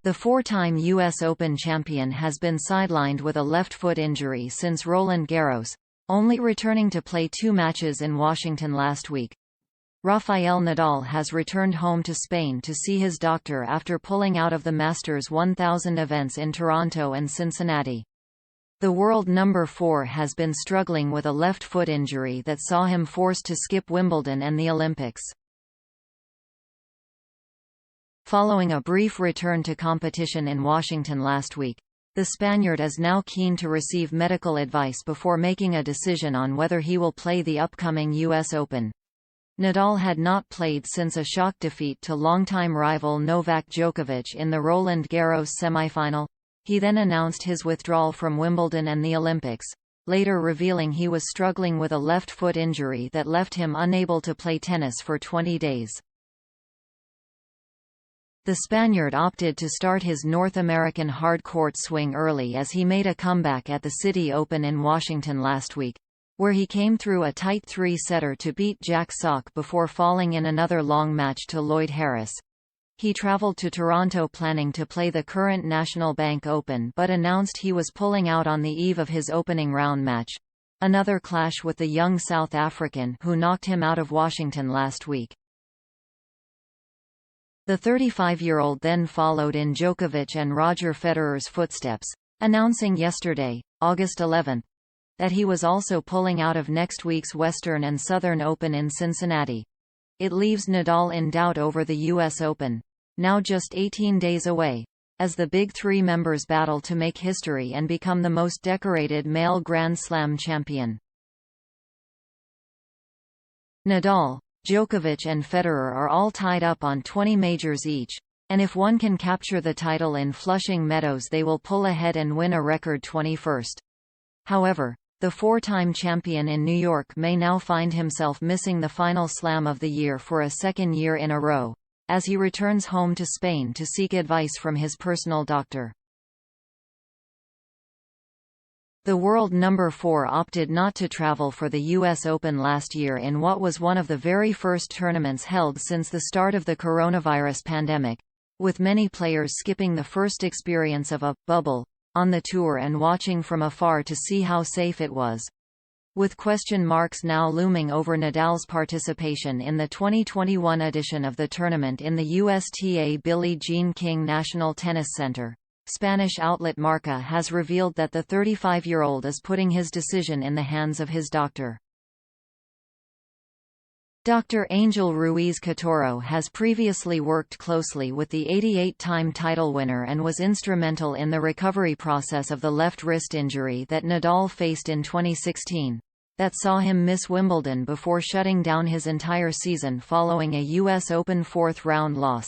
The four-time U.S. Open champion has been sidelined with a left foot injury since Roland Garros, only returning to play 2 matches in Washington last week. Rafael Nadal has returned home to Spain to see his doctor after pulling out of the Masters 1000 events in Toronto and Cincinnati. The world number 4 has been struggling with a left foot injury that saw him forced to skip Wimbledon and the Olympics. Following a brief return to competition in Washington last week, the Spaniard is now keen to receive medical advice before making a decision on whether he will play the upcoming U.S. Open. Nadal had not played since a shock defeat to longtime rival Novak Djokovic in the Roland Garros semifinal. He then announced his withdrawal from Wimbledon and the Olympics, later revealing he was struggling with a left foot injury that left him unable to play tennis for 20 days. The Spaniard opted to start his North American hard court swing early as he made a comeback at the City Open in Washington last week, where he came through a tight 3-setter to beat Jack Sock before falling in another long match to Lloyd Harris. He traveled to Toronto planning to play the current National Bank Open but announced he was pulling out on the eve of his opening round match, another clash with the young South African who knocked him out of Washington last week. The 35-year-old then followed in Djokovic and Roger Federer's footsteps, announcing yesterday, August 11, that he was also pulling out of next week's Western and Southern Open in Cincinnati. It leaves Nadal in doubt over the U.S. Open, now just 18 days away, as the Big Three members battle to make history and become the most decorated male Grand Slam champion. Nadal, Djokovic and Federer are all tied up on 20 majors each, and if one can capture the title in Flushing Meadows they will pull ahead and win a record 21st. However, the 4-time champion in New York may now find himself missing the final slam of the year for a second year in a row, as he returns home to Spain to seek advice from his personal doctor. The world number 4 opted not to travel for the U.S. Open last year in what was one of the very first tournaments held since the start of the coronavirus pandemic, with many players skipping the first experience of a bubble on the tour and watching from afar to see how safe it was. With question marks now looming over Nadal's participation in the 2021 edition of the tournament in the USTA Billie Jean King National Tennis Center, Spanish outlet Marca has revealed that the 35-year-old is putting his decision in the hands of his doctor. Dr. Angel Ruiz Catoro has previously worked closely with the 88-time title winner and was instrumental in the recovery process of the left wrist injury that Nadal faced in 2016, that saw him miss Wimbledon before shutting down his entire season following a U.S. Open fourth-round loss.